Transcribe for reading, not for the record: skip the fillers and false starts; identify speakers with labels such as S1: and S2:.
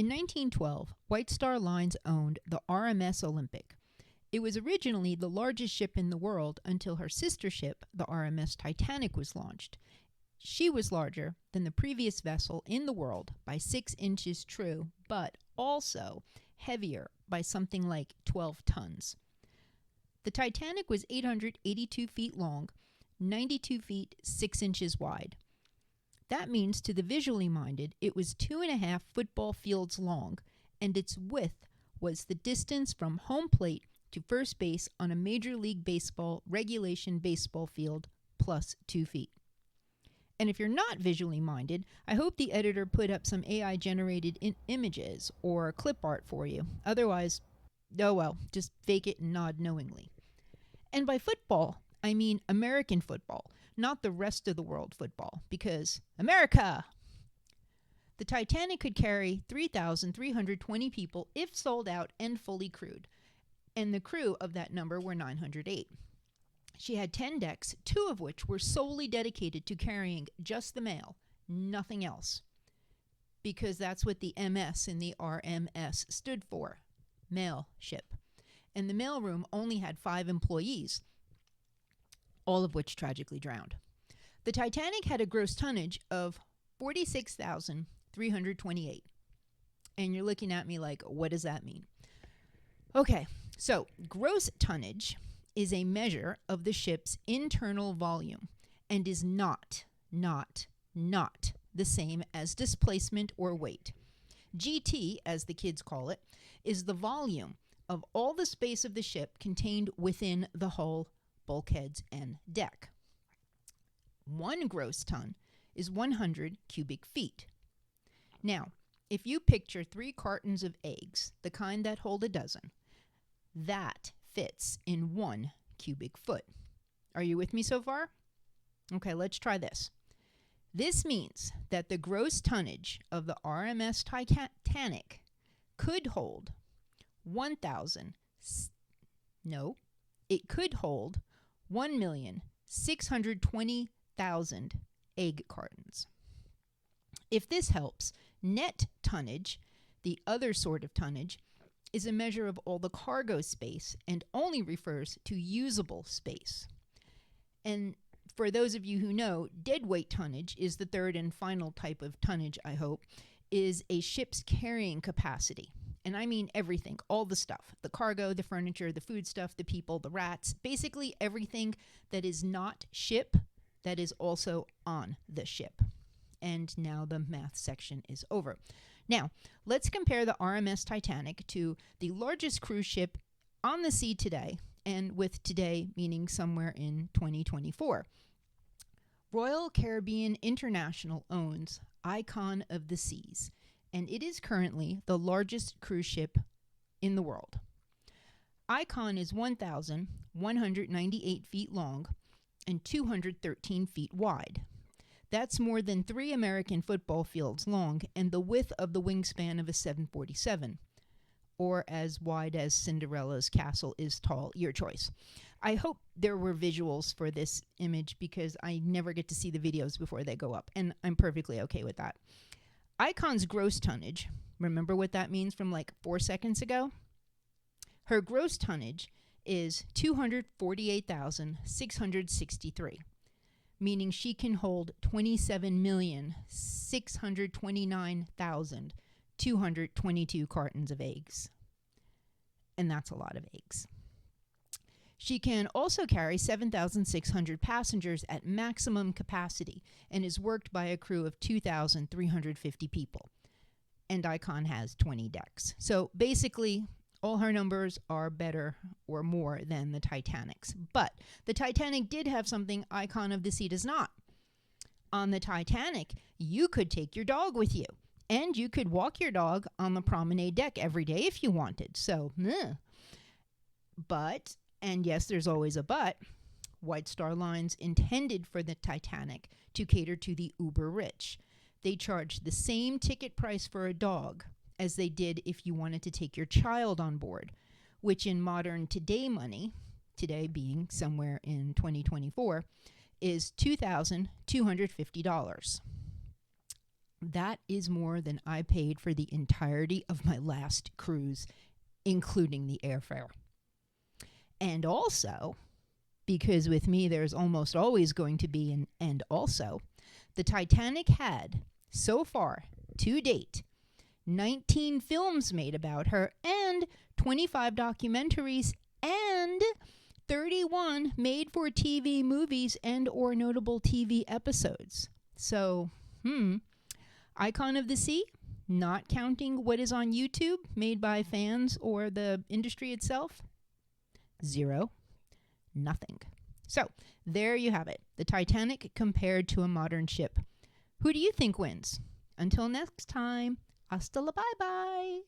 S1: In 1912, White Star Lines owned the RMS Olympic. It was originally the largest ship in the world until her sister ship, the RMS Titanic, was launched. She was larger than the previous vessel in the world by 6 inches true, but also heavier by something like 12 tons. The Titanic was 882 feet long, 92 feet 6 inches wide. That means to the visually minded, it was 2.5 football fields long, and its width was the distance from home plate to first base on a Major League Baseball regulation baseball field plus 2 feet. And if you're not visually minded, I hope the editor put up some AI-generated images or clip art for you. Otherwise, oh well, just fake it and nod knowingly. And by football, I mean American football, not the rest of the world football, because America! The Titanic could carry 3,320 people if sold out and fully crewed, and the crew of that number were 908. She had 10 decks, 2 of which were solely dedicated to carrying just the mail, nothing else, because that's what the MS in the RMS stood for, mail ship. And the mailroom only had 5 employees, all of which tragically drowned. The Titanic had a gross tonnage of 46,328. And you're looking at me like, what does that mean? Okay, so gross tonnage is a measure of the ship's internal volume and is not the same as displacement or weight. GT, as the kids call it, is the volume of all the space of the ship contained within the hull, bulkheads, and deck. 1 gross ton is 100 cubic feet. Now, if you picture 3 cartons of eggs, the kind that hold a dozen, that fits in 1 cubic foot. Are you with me so far? Okay, let's try this. This means that the gross tonnage of the RMS Titanic could hold it could hold 1,620,000 egg cartons. If this helps, net tonnage, the other sort of tonnage, is a measure of all the cargo space and only refers to usable space. And for those of you who know, deadweight tonnage is the third and final type of tonnage, I hope, is a ship's carrying capacity. And I mean everything, all the stuff, the cargo, the furniture, the food stuff, the people, the rats, basically everything that is not ship that is also on the ship. And now the math section is over. Now, let's compare the RMS Titanic to the largest cruise ship on the sea today, and with today meaning somewhere in 2024. Royal Caribbean International owns Icon of the Seas, and it is currently the largest cruise ship in the world. Icon is 1,198 feet long and 213 feet wide. That's more than 3 American football fields long and the width of the wingspan of a 747, or as wide as Cinderella's castle is tall, your choice. I hope there were visuals for this image because I never get to see the videos before they go up, and I'm perfectly okay with that. Icon's gross tonnage, remember what that means from like 4 seconds ago? Her gross tonnage is 248,663. Meaning she can hold 27,629,222 cartons of eggs. And that's a lot of eggs. She can also carry 7,600 passengers at maximum capacity and is worked by a crew of 2,350 people. And Icon has 20 decks. So basically, all her numbers are better or more than the Titanic's. But the Titanic did have something Icon of the Sea does not. On the Titanic, you could take your dog with you. And you could walk your dog on the promenade deck every day if you wanted. So, But, and yes, there's always a but, White Star Lines intended for the Titanic to cater to the uber rich. They charged the same ticket price for a dog as they did if you wanted to take your child on board, which in modern today money, today being somewhere in 2024, is $2,250. That is more than I paid for the entirety of my last cruise, including the airfare. And also, because with me there's almost always going to be an and also, the Titanic had, so far, to date, 19 films made about her and 25 documentaries and 31 made-for-TV movies and or notable TV episodes. So, Icon of the Sea, not counting what is on YouTube made by fans or the industry itself, 0, nothing. So, there you have it. The Titanic compared to a modern ship. Who do you think wins? Until next time, hasta la bye-bye.